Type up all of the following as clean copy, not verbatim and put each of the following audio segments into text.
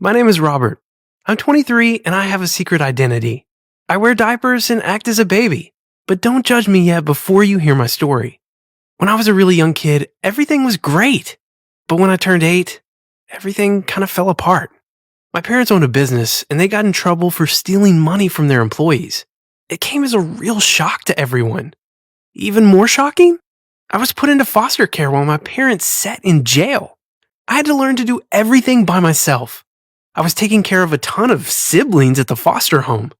My name is Robert. I'm 23 and I have a secret identity. I wear diapers and act as a baby, but don't judge me yet before you hear my story. When I was a really young kid, everything was great. But when I turned 8, everything kind of fell apart. My parents owned a business and they got in trouble for stealing money from their employees. It came as a real shock to everyone. Even more shocking? I was put into foster care while my parents sat in jail. I had to learn to do everything by myself. I was taking care of a ton of siblings at the foster home.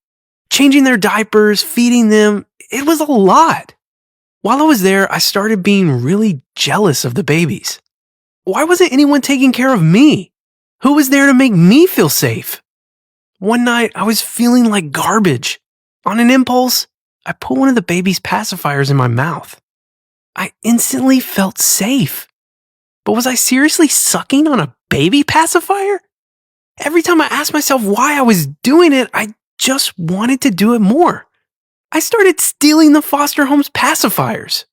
Changing their diapers, feeding them, it was a lot. While I was there, I started being really jealous of the babies. Why wasn't anyone taking care of me? Who was there to make me feel safe? One night, I was feeling like garbage. On an impulse, I put one of the baby's pacifiers in my mouth. I instantly felt safe. But was I seriously sucking on a baby pacifier? Every time I asked myself why I was doing it, I just wanted to do it more. I started stealing the foster home's pacifiers.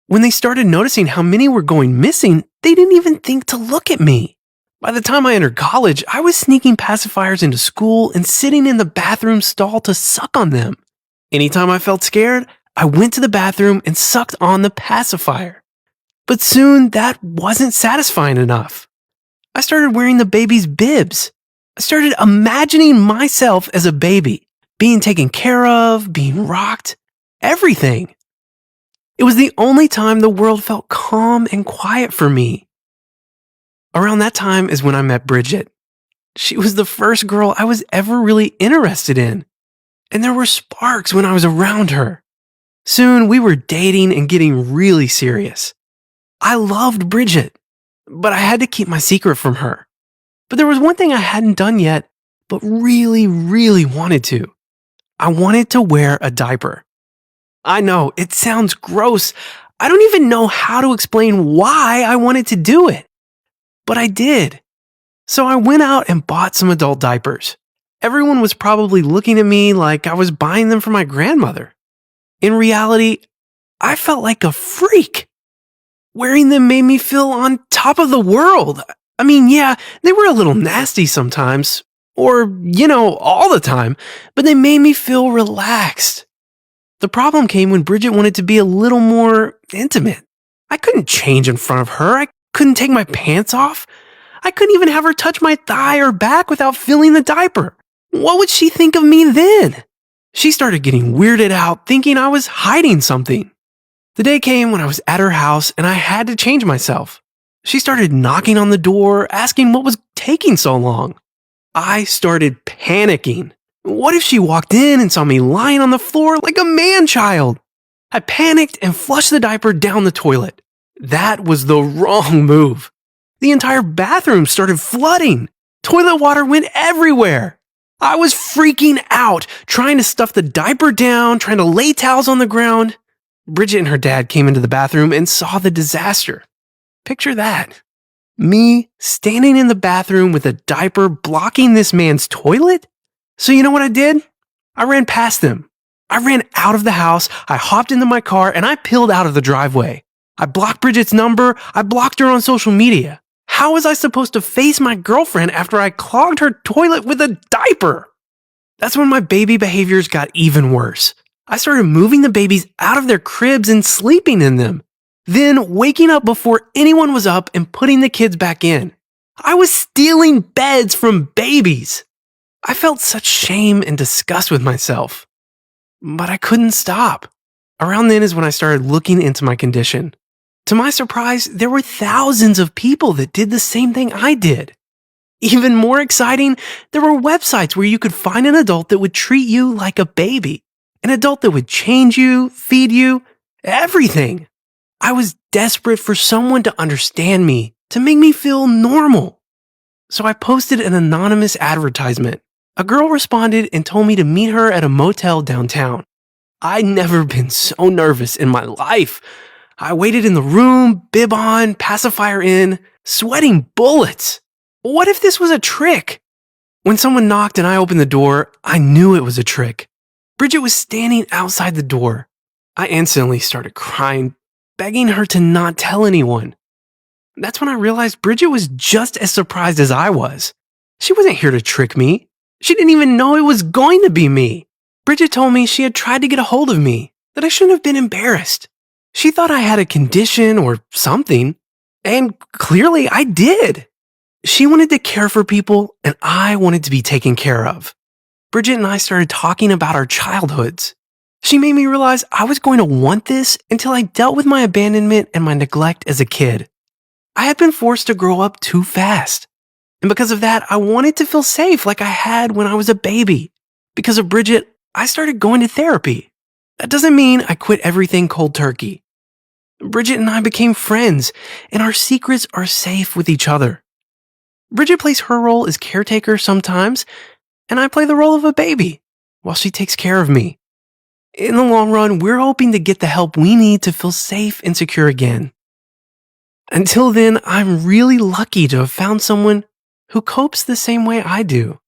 When they started noticing how many were going missing, they didn't even think to look at me. By the time I entered college, I was sneaking pacifiers into school and sitting in the bathroom stall to suck on them. Anytime I felt scared, I went to the bathroom and sucked on the pacifier. But soon that wasn't satisfying enough. I started wearing the baby's bibs. I started imagining myself as a baby, being taken care of, being rocked, everything. It was the only time the world felt calm and quiet for me. Around that time is when I met Bridget. She was the first girl I was ever really interested in, and there were sparks when I was around her. Soon we were dating and getting really serious. I loved Bridget, but I had to keep my secret from her. But there was one thing I hadn't done yet, but really, really wanted to. I wanted to wear a diaper. I know, it sounds gross. I don't even know how to explain why I wanted to do it. But I did. So I went out and bought some adult diapers. Everyone was probably looking at me like I was buying them for my grandmother. In reality, I felt like a freak. Wearing them made me feel on top of the world. I mean, yeah, they were a little nasty sometimes, or, all the time, but they made me feel relaxed. The problem came when Bridget wanted to be a little more intimate. I couldn't change in front of her. I couldn't take my pants off. I couldn't even have her touch my thigh or back without filling the diaper. What would she think of me then? She started getting weirded out, thinking I was hiding something. The day came when I was at her house and I had to change myself. She started knocking on the door, asking what was taking so long. I started panicking. What if she walked in and saw me lying on the floor like a man-child? I panicked and flushed the diaper down the toilet. That was the wrong move. The entire bathroom started flooding. Toilet water went everywhere. I was freaking out, trying to stuff the diaper down, trying to lay towels on the ground. Bridget and her dad came into the bathroom and saw the disaster. Picture that. Me standing in the bathroom with a diaper blocking this man's toilet? So you know what I did? I ran past them. I ran out of the house, I hopped into my car, and I peeled out of the driveway. I blocked Bridget's number, I blocked her on social media. How was I supposed to face my girlfriend after I clogged her toilet with a diaper? That's when my baby behaviors got even worse. I started moving the babies out of their cribs and sleeping in them. Then waking up before anyone was up and putting the kids back in. I was stealing beds from babies. I felt such shame and disgust with myself. But I couldn't stop. Around then is when I started looking into my condition. To my surprise, there were thousands of people that did the same thing I did. Even more exciting, there were websites where you could find an adult that would treat you like a baby. An adult that would change you, feed you, everything. I was desperate for someone to understand me, to make me feel normal. So I posted an anonymous advertisement. A girl responded and told me to meet her at a motel downtown. I'd never been so nervous in my life. I waited in the room, bib on, pacifier in, sweating bullets. What if this was a trick? When someone knocked and I opened the door, I knew it was a trick. Bridget was standing outside the door. I instantly started crying, begging her to not tell anyone. That's when I realized Bridget was just as surprised as I was. She wasn't here to trick me. She didn't even know it was going to be me. Bridget told me she had tried to get a hold of me, that I shouldn't have been embarrassed. She thought I had a condition or something, and clearly I did. She wanted to care for people, and I wanted to be taken care of. Bridget and I started talking about our childhoods. She made me realize I was going to want this until I dealt with my abandonment and my neglect as a kid. I had been forced to grow up too fast. And because of that, I wanted to feel safe like I had when I was a baby. Because of Bridget, I started going to therapy. That doesn't mean I quit everything cold turkey. Bridget and I became friends, and our secrets are safe with each other. Bridget plays her role as caretaker sometimes, and I play the role of a baby while she takes care of me. In the long run, we're hoping to get the help we need to feel safe and secure again. Until then, I'm really lucky to have found someone who copes the same way I do.